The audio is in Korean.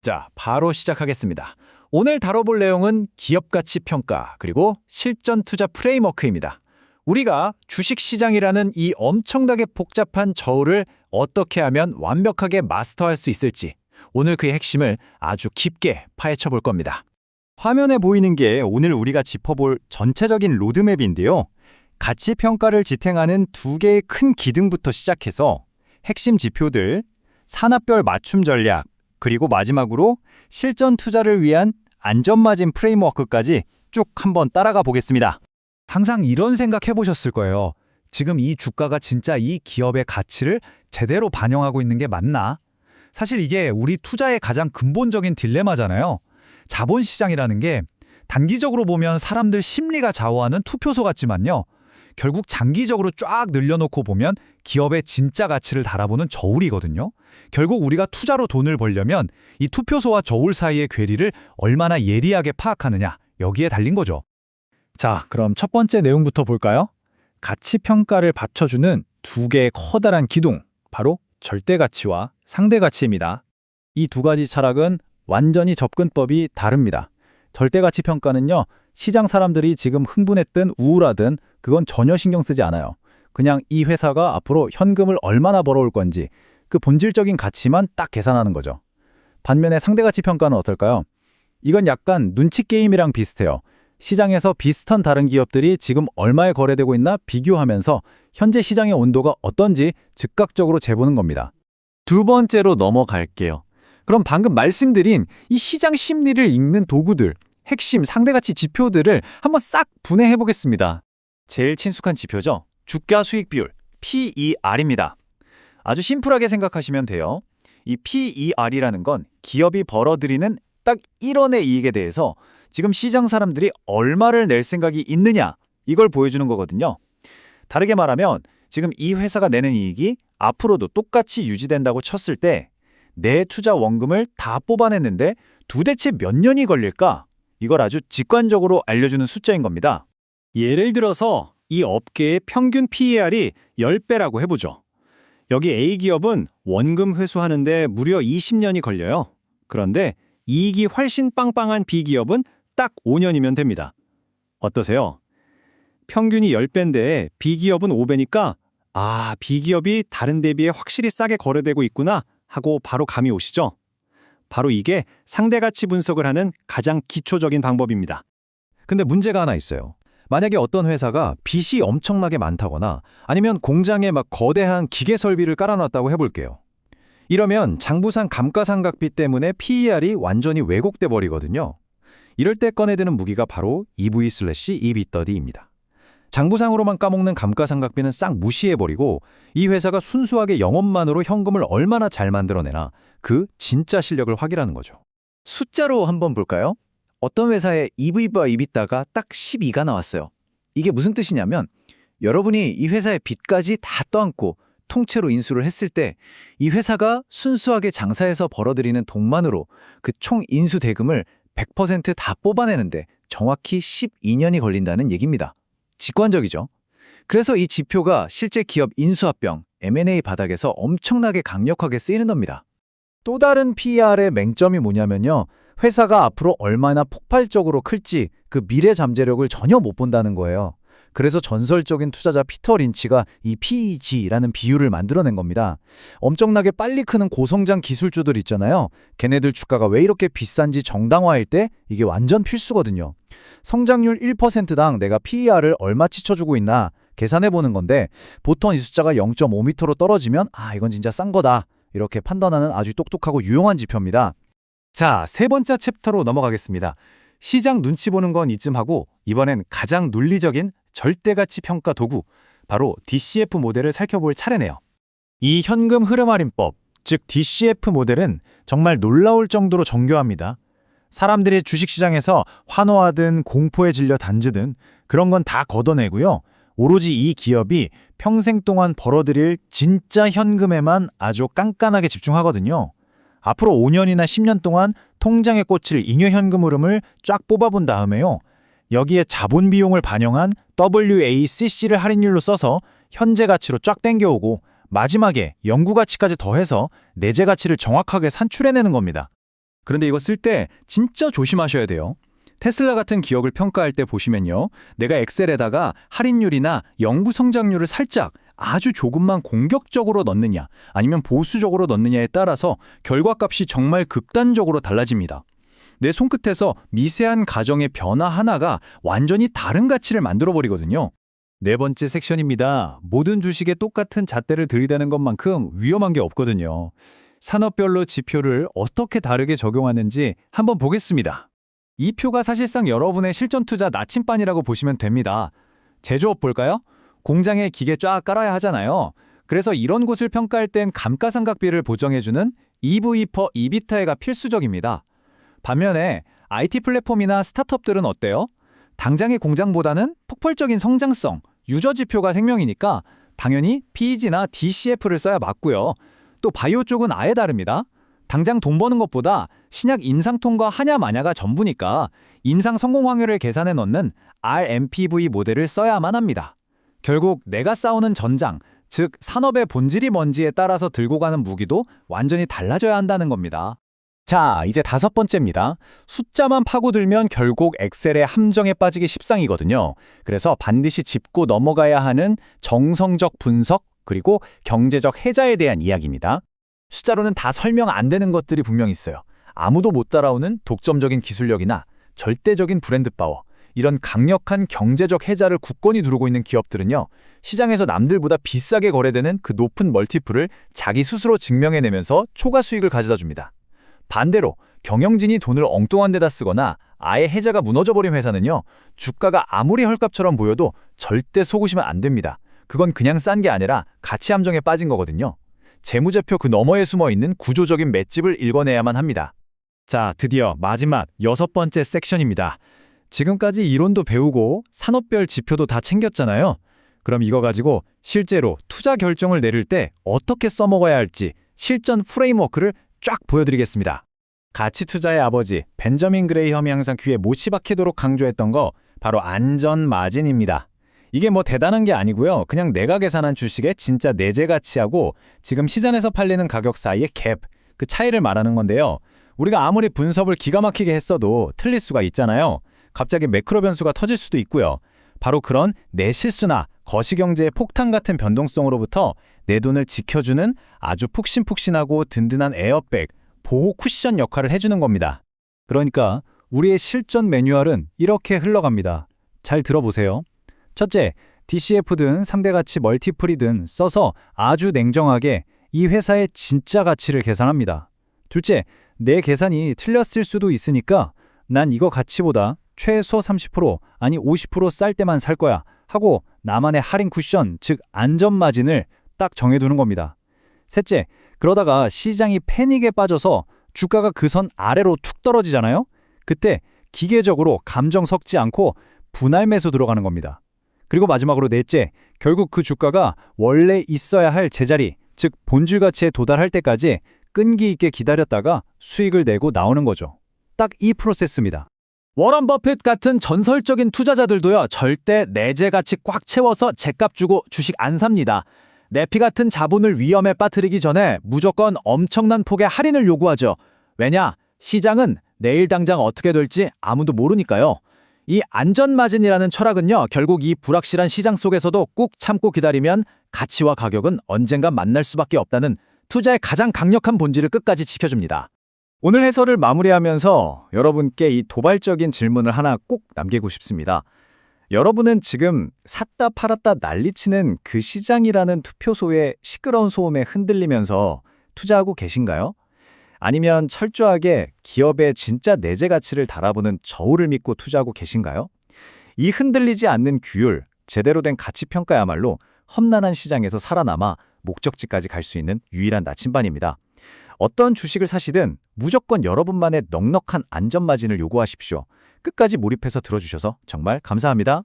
자, 바로 시작하겠습니다. 오늘 다뤄볼 내용은 기업 가치 평가 그리고 실전 투자 프레임워크입니다. 우리가 주식시장이라는 이 엄청나게 복잡한 저울을 어떻게 하면 완벽하게 마스터할 수 있을지 오늘 그의 핵심을 아주 깊게 파헤쳐 볼 겁니다. 화면에 보이는 게 오늘 우리가 짚어볼 전체적인 로드맵인데요. 가치 평가를 지탱하는 두 개의 큰 기둥부터 시작해서 핵심 지표들, 산업별 맞춤 전략, 그리고 마지막으로 실전 투자를 위한 안전마진 프레임워크까지 쭉 한번 따라가 보겠습니다. 항상 이런 생각 해보셨을 거예요. 지금 이 주가가 진짜 이 기업의 가치를 제대로 반영하고 있는 게 맞나? 사실 이게 우리 투자의 가장 근본적인 딜레마잖아요. 자본시장이라는 게 단기적으로 보면 사람들 심리가 좌우하는 투표소 같지만요. 결국 장기적으로 쫙 늘려놓고 보면 기업의 진짜 가치를 달아보는 저울이거든요. 결국 우리가 투자로 돈을 벌려면 이 투표소와 저울 사이의 괴리를 얼마나 예리하게 파악하느냐, 여기에 달린 거죠. 자, 그럼 첫 번째 내용부터 볼까요? 가치 평가를 받쳐주는 두 개의 커다란 기둥, 바로 절대가치와 상대가치입니다. 이 두 가지 철학은 완전히 접근법이 다릅니다. 절대가치 평가는요, 시장 사람들이 지금 흥분했든 우울하든 그건 전혀 신경 쓰지 않아요. 그냥 이 회사가 앞으로 현금을 얼마나 벌어올 건지 그 본질적인 가치만 딱 계산하는 거죠. 반면에 상대가치 평가는 어떨까요? 이건 약간 눈치 게임이랑 비슷해요. 시장에서 비슷한 다른 기업들이 지금 얼마에 거래되고 있나 비교하면서 현재 시장의 온도가 어떤지 즉각적으로 재보는 겁니다. 두 번째로 넘어갈게요. 그럼 방금 말씀드린 이 시장 심리를 읽는 도구들, 핵심 상대가치 지표들을 한번 싹 분해해 보겠습니다. 제일 친숙한 지표죠. 주가 수익 비율, PER입니다. 아주 심플하게 생각하시면 돼요. 이 PER이라는 건 기업이 벌어들이는 딱 1원의 이익에 대해서 지금 시장 사람들이 얼마를 낼 생각이 있느냐, 이걸 보여주는 거거든요. 다르게 말하면 지금 이 회사가 내는 이익이 앞으로도 똑같이 유지된다고 쳤을 때 내 투자 원금을 다 뽑아냈는데 도대체 몇 년이 걸릴까? 이걸 아주 직관적으로 알려주는 숫자인 겁니다. 예를 들어서 이 업계의 평균 PER이 10배라고 해보죠. 여기 A기업은 원금 회수하는데 무려 20년이 걸려요. 그런데 이익이 훨씬 빵빵한 B기업은 딱 5년이면 됩니다. 어떠세요? 평균이 10배인데 B기업은 5배니까 B기업이 다른 대비에 확실히 싸게 거래되고 있구나 하고 바로 감이 오시죠? 바로 이게 상대가치 분석을 하는 가장 기초적인 방법입니다. 근데 문제가 하나 있어요. 만약에 어떤 회사가 빚이 엄청나게 많다거나 아니면 공장에 막 거대한 기계 설비를 깔아놨다고 해볼게요. 이러면 장부상 감가상각비 때문에 PER이 완전히 왜곡돼 버리거든요. 이럴 때 꺼내드는 무기가 바로 EV/EBITDA입니다. 장부상으로만 까먹는 감가상각비는 싹 무시해버리고 이 회사가 순수하게 영업만으로 현금을 얼마나 잘 만들어내나 그 진짜 실력을 확인하는 거죠. 숫자로 한번 볼까요? 어떤 회사의 EV와 EBITDA가 딱 12가 나왔어요. 이게 무슨 뜻이냐면 여러분이 이 회사의 빚까지 다 떠안고 통째로 인수를 했을 때 이 회사가 순수하게 장사해서 벌어들이는 돈만으로 그 총 인수 대금을 100% 뽑아내는데 정확히 12년이 걸린다는 얘기입니다. 직관적이죠. 그래서 이 지표가 실제 기업 인수합병, M&A 바닥에서 엄청나게 강력하게 쓰이는 겁니다. 또 다른 PER의 맹점이 뭐냐면요. 회사가 앞으로 얼마나 폭발적으로 클지 그 미래 잠재력을 전혀 못 본다는 거예요. 그래서 전설적인 투자자 피터 린치가 이 PEG라는 비율을 만들어낸 겁니다. 엄청나게 빨리 크는 고성장 기술주들 있잖아요. 걔네들 주가가 왜 이렇게 비싼지 정당화할 때 이게 완전 필수거든요. 성장률 1%당 내가 PER을 얼마치 쳐주고 있나 계산해보는 건데 보통 이 숫자가 0.5m로 떨어지면 이건 진짜 싼 거다. 이렇게 판단하는 아주 똑똑하고 유용한 지표입니다. 자, 세 번째 챕터로 넘어가겠습니다. 시장 눈치 보는 건 이쯤 하고 이번엔 가장 논리적인 절대가치 평가 도구, 바로 DCF 모델을 살펴볼 차례네요. 이 현금 흐름 할인법, 즉 DCF 모델은 정말 놀라울 정도로 정교합니다. 사람들이 주식시장에서 환호하든 공포에 질려 단지든 그런 건 다 걷어내고요. 오로지 이 기업이 평생 동안 벌어들일 진짜 현금에만 아주 깐깐하게 집중하거든요. 앞으로 5년이나 10년 동안 통장에 꽂힐 잉여 현금 흐름을 쫙 뽑아본 다음에요. 여기에 자본 비용을 반영한 WACC를 할인율로 써서 현재 가치로 쫙 땡겨오고 마지막에 연구 가치까지 더해서 내재 가치를 정확하게 산출해내는 겁니다. 그런데 이거 쓸 때 진짜 조심하셔야 돼요. 테슬라 같은 기업을 평가할 때 보시면요. 내가 엑셀에다가 할인율이나 연구 성장률을 살짝 아주 조금만 공격적으로 넣느냐 아니면 보수적으로 넣느냐에 따라서 결과값이 정말 극단적으로 달라집니다. 내 손끝에서 미세한 가정의 변화 하나가 완전히 다른 가치를 만들어버리거든요. 네 번째 섹션입니다. 모든 주식에 똑같은 잣대를 들이대는 것만큼 위험한 게 없거든요. 산업별로 지표를 어떻게 다르게 적용하는지 한번 보겠습니다. 이 표가 사실상 여러분의 실전 투자 나침반이라고 보시면 됩니다. 제조업 볼까요? 공장에 기계 쫙 깔아야 하잖아요. 그래서 이런 곳을 평가할 땐 감가상각비를 보정해주는 EV per EBITDA가 필수적입니다. 반면에 IT 플랫폼이나 스타트업들은 어때요? 당장의 공장보다는 폭발적인 성장성, 유저 지표가 생명이니까 당연히 PEG나 DCF를 써야 맞고요. 또 바이오 쪽은 아예 다릅니다. 당장 돈 버는 것보다 신약 임상통과 하냐 마냐가 전부니까 임상 성공 확률을 계산해 넣는 RMPV 모델을 써야만 합니다. 결국 내가 싸우는 전장, 즉 산업의 본질이 뭔지에 따라서 들고 가는 무기도 완전히 달라져야 한다는 겁니다. 자, 이제 5번째입니다. 숫자만 파고들면 결국 엑셀의 함정에 빠지기 십상이거든요. 그래서 반드시 짚고 넘어가야 하는 정성적 분석 그리고 경제적 해자에 대한 이야기입니다. 숫자로는 다 설명 안 되는 것들이 분명 있어요. 아무도 못 따라오는 독점적인 기술력이나 절대적인 브랜드 파워, 이런 강력한 경제적 해자를 굳건히 두르고 있는 기업들은요, 시장에서 남들보다 비싸게 거래되는 그 높은 멀티플을 자기 스스로 증명해내면서 초과 수익을 가져다 줍니다. 반대로 경영진이 돈을 엉뚱한 데다 쓰거나 아예 해자가 무너져버린 회사는요, 주가가 아무리 헐값처럼 보여도 절대 속으시면 안 됩니다. 그건 그냥 싼 게 아니라 가치 함정에 빠진 거거든요. 재무제표 그 너머에 숨어있는 구조적인 맷집을 읽어내야만 합니다. 자, 드디어 마지막 6번째 섹션입니다. 지금까지 이론도 배우고 산업별 지표도 다 챙겼잖아요. 그럼 이거 가지고 실제로 투자 결정을 내릴 때 어떻게 써먹어야 할지 실전 프레임워크를 쫙 보여드리겠습니다. 가치 투자의 아버지 벤저민 그레이엄이 항상 귀에 못이 박히도록 강조했던 거 바로 안전 마진입니다. 이게 뭐 대단한 게 아니고요. 그냥 내가 계산한 주식의 진짜 내재 가치하고 지금 시장에서 팔리는 가격 사이의 갭, 그 차이를 말하는 건데요. 우리가 아무리 분석을 기가 막히게 했어도 틀릴 수가 있잖아요. 갑자기 매크로 변수가 터질 수도 있고요. 바로 그런 내 실수나 거시경제의 폭탄 같은 변동성으로부터 내 돈을 지켜주는 아주 푹신푹신하고 든든한 에어백, 보호 쿠션 역할을 해주는 겁니다. 그러니까 우리의 실전 매뉴얼은 이렇게 흘러갑니다. 잘 들어보세요. 첫째, DCF든 상대가치 멀티플이든 써서 아주 냉정하게 이 회사의 진짜 가치를 계산합니다. 둘째, 내 계산이 틀렸을 수도 있으니까 난 이거 가치보다 최소 30% 아니 50% 쌀 때만 살 거야 하고 나만의 할인 쿠션, 즉 안전 마진을 딱 정해두는 겁니다. 셋째, 그러다가 시장이 패닉에 빠져서 주가가 그 선 아래로 툭 떨어지잖아요. 그때 기계적으로 감정 섞지 않고 분할 매수 들어가는 겁니다. 그리고 마지막으로 넷째, 결국 그 주가가 원래 있어야 할 제자리, 즉 본질 가치에 도달할 때까지 끈기 있게 기다렸다가 수익을 내고 나오는 거죠. 딱 이 프로세스입니다. 워런 버핏 같은 전설적인 투자자들도요, 절대 내재 가치 꽉 채워서 제값 주고 주식 안 삽니다. 내피 같은 자본을 위험에 빠뜨리기 전에 무조건 엄청난 폭의 할인을 요구하죠. 왜냐? 시장은 내일 당장 어떻게 될지 아무도 모르니까요. 이 안전마진이라는 철학은요, 결국 이 불확실한 시장 속에서도 꾹 참고 기다리면 가치와 가격은 언젠가 만날 수밖에 없다는 투자의 가장 강력한 본질을 끝까지 지켜줍니다. 오늘 해설을 마무리하면서 여러분께 이 도발적인 질문을 하나 꼭 남기고 싶습니다. 여러분은 지금 샀다 팔았다 난리치는 그 시장이라는 투표소의 시끄러운 소음에 흔들리면서 투자하고 계신가요? 아니면 철저하게 기업의 진짜 내재 가치를 달아보는 저울을 믿고 투자하고 계신가요? 이 흔들리지 않는 규율, 제대로 된 가치 평가야말로 험난한 시장에서 살아남아 목적지까지 갈 수 있는 유일한 나침반입니다. 어떤 주식을 사시든 무조건 여러분만의 넉넉한 안전마진을 요구하십시오. 끝까지 몰입해서 들어주셔서 정말 감사합니다.